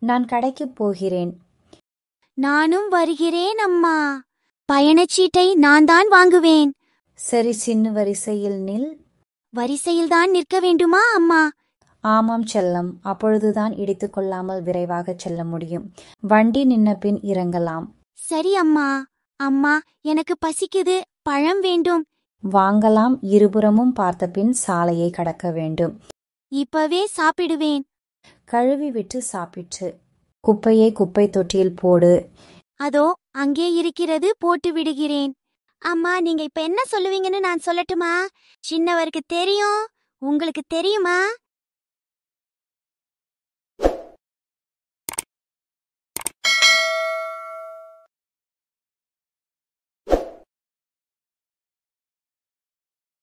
நான் கடைக்குப் போகிறேன். நானும் வருகிறேன் அம்மா. பயணச்சீட்டை நான் தான் வாங்குவேன். சரி, சின்ன வரிசையில் நில். வரிசையில்தான் நிற்க வேண்டுமா அம்மா? ஆமாம் செல்லம், அப்பொழுதுதான் இடித்துக் கொள்ளாமல் விரைவாகச் செல்ல முடியும். வண்டி நின்ன பின் இறங்கலாம். சரி அம்மா. அம்மா, எனக்கு பசிக்குது, பழம் வேண்டும். வாங்கலாம். இருபுறமும் பார்த்த பின் சாலையை கடக்க வேண்டும். இப்பவே சாப்பிடுவேன். கழுவி விட்டு சாப்பிட்டு குப்பையை குப்பை தொட்டியில் போடு. அதோ அங்கே இருக்கிறது, போட்டு விடுகிறேன். அம்மா, நீங்க இப்ப என்ன சொல்லுவீங்கன்னு நான் சொல்லட்டுமா? சின்னவருக்கு தெரியும், உங்களுக்கு தெரியுமா?